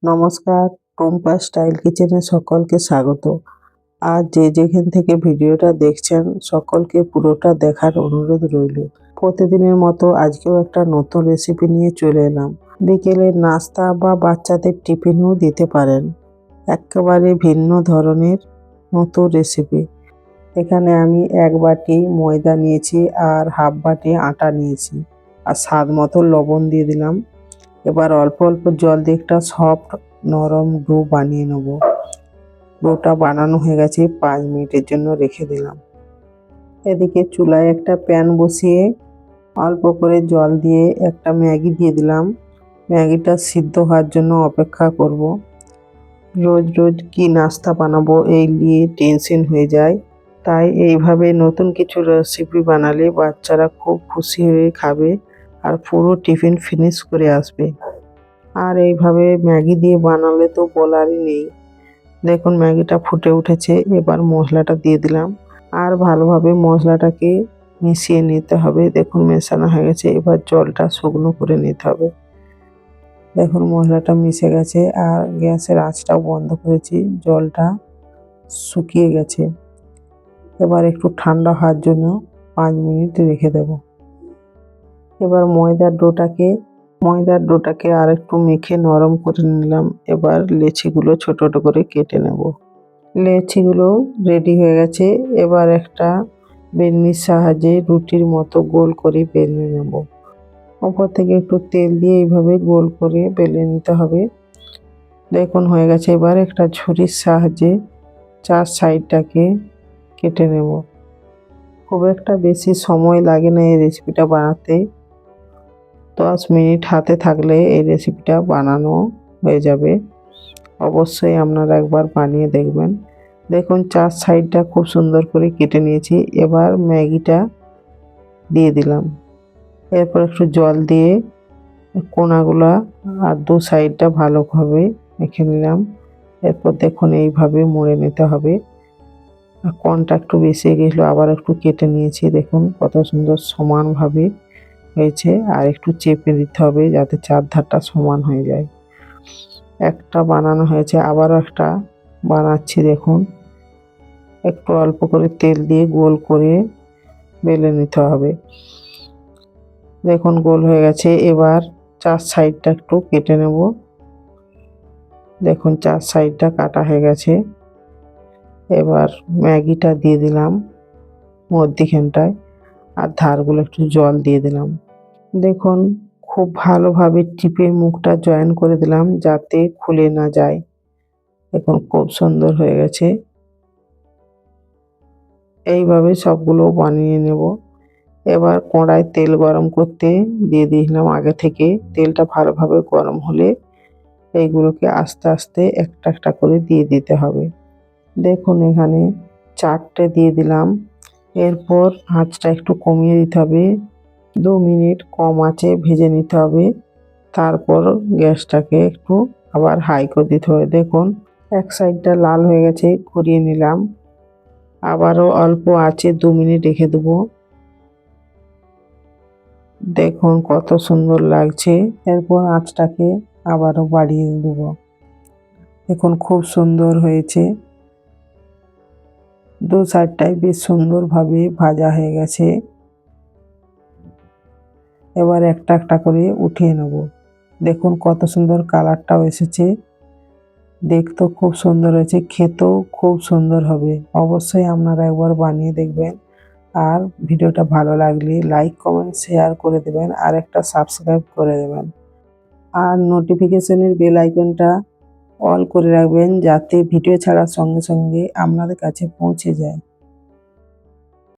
নমস্কার, টুম্পা স্টাইল কিচেনে সকলকে স্বাগত। আর যে যেখান থেকে ভিডিওটা দেখছেন সকলকে পুরোটা দেখার অনুরোধ রইল। প্রতিদিনের মতো আজকেও একটা নতুন রেসিপি নিয়ে চলে এলাম। বিকেলের নাস্তা বা বাচ্চাদের টিফিনও দিতে পারেন। একেবারে ভিন্ন ধরনের নতুন রেসিপি। এখানে আমি 1 বাটি ময়দা নিয়েছি আর হাফ বাটি আটা নিয়েছি আর স্বাদ মতো লবণ দিয়ে দিলাম। এবার অল্প অল্প জল দিয়ে একটা সফট নরম ডো বানিয়ে নেব। ডোটা বানানো হয়ে গেছে, 5 মিনিটের জন্য রেখে দিলাম। এদিকে চুলায় একটা প্যান বসিয়ে অল্প করে জল দিয়ে একটা ম্যাগি দিয়ে দিলাম। ম্যাগিটা সিদ্ধ হওয়ার জন্য অপেক্ষা করব। রোজ রোজ কি নাস্তা বানাবো এই নিয়ে টেনশন হয়ে যায়, তাই এইভাবে নতুন কিছু রেসিপি বানালে বাচ্চারা খুব খুশি হয়ে খাবে আর পুরো টিফিন ফিনিশ করে আসবে। আর এইভাবে ম্যাগি দিয়ে বানালে তো বলারই নেই। দেখুন ম্যাগিটা ফুটে উঠেছে, এবার মশলাটা দিয়ে দিলাম আর ভালোভাবে মশলাটাকে মিশিয়ে নিতে হবে। দেখুন মেশানো হয়ে গেছে, এবার জলটা শুকনো করে নিতে হবে। দেখুন মশলাটা মিশে গেছে আর গ্যাসের আঁচটাও বন্ধ করেছি, জলটা শুকিয়ে গেছে। এবার একটু ঠান্ডা হওয়ার জন্য 5 মিনিট রেখে দেব। এবার ময়দার ডোটাকে আর একটু মেখে নরম করে নিলাম। এবার লেচিগুলো ছোট ছোট করে কেটে নেব। লেচিগুলো রেডি হয়ে গেছে, এবার একটা বেলনির সাহায্যে রুটির মতো গোল করে বেলে নেব। উপর থেকে একটু তেল দিয়ে এইভাবে গোল করে বেলে নিতে হবে। দেখুন হয়ে গেছে, এবার একটা ছুরির সাহায্যে 4 সাইডটাকে কেটে নেব। খুব একটা বেশি সময় লাগে না এই রেসিপিটা বানাতে। 10 মিনিট হাতে থাকলে এই রেসিপিটা বানানো হয়ে যাবে। অবশ্যই আপনারা একবার বানিয়ে দেখবেন। দেখুন 4 সাইডটা খুব সুন্দর করে কেটে নিয়েছি। এবার ম্যাগিটা দিয়ে দিলাম। এরপর একটু জল দিয়ে কোণাগুলা আর 2 সাইডটা ভালোভাবে মেখে নিলাম। এরপর দেখুন এইভাবে মুড়ে নিতে হবে। কোণটা একটু বেশি গেছিলো, আবার একটু কেটে নিয়েছি। দেখুন কত সুন্দর সমানভাবে হয়েছে। আর একটু চেপে দিতে হবে যাতে 4 ধারটা সমান হয়ে যায়। একটা বানানো হয়েছে, আবারও একটা বানাচ্ছি। দেখুন একটু অল্প করে তেল দিয়ে গোল করে বেলে নিতে হবে। দেখুন গোল হয়ে গেছে, এবার 4 সাইডটা একটু কেটে নেব। দেখুন 4 সাইডটা কাটা হয়ে গেছে। এবার ম্যাগিটা দিয়ে দিলাম মধ্যিখানটায় আর ধারগুলো একটু জল দিয়ে দিলাম। দেখুন খুব ভালোভাবে টিপে মুখটা জয়েন করে দিলাম যাতে খুলে না যায়। দেখুন খুব সুন্দর হয়ে গেছে। এইভাবে সবগুলো বানিয়ে নেব। এবার কড়ায় তেল গরম করতে দিয়ে দিলাম আগে থেকে। তেলটা ভালোভাবে গরম হলে এইগুলোকে আস্তে আস্তে একটা একটা করে দিয়ে দিতে হবে। দেখুন এখানে 4টে দিয়ে দিলাম। এরপর আঁচটা একটু কমিয়ে দিতে হবে। 2 মিনিট কম আঁচে ভেজে নিতে হবে। তারপর গ্যাসটাকে একটু আবার হাই করে দিতে হবে। দেখুন এক সাইডটা লাল হয়ে গেছে, ঘুরিয়ে নিলাম। আবারও অল্প আঁচে 2 মিনিট রেখে দেবো। দেখুন কত সুন্দর লাগছে। এরপর আঁচটাকে আবারও বাড়িয়ে দেব। দেখুন খুব সুন্দর হয়েছে। 2 সাইডটাই বেশ সুন্দরভাবে ভাজা হয়ে গেছে। এবার একটা একটা করে উঠিয়ে নেব। দেখুন কত সুন্দর কালারটাও এসেছে। দেখতেও খুব সুন্দর হয়েছে, খেতেও খুব সুন্দর হবে। অবশ্যই আপনারা একবার বানিয়ে দেখবেন। আর ভিডিওটা ভালো লাগলে লাইক কমেন্ট শেয়ার করে দেবেন আর একটা সাবস্ক্রাইব করে দেবেন। আর নোটিফিকেশনের বেল আইকনটা অল করে রাখবেন যাতে ভিডিও ছাড়ার সঙ্গে সঙ্গে আপনাদের কাছে পৌঁছে যায়।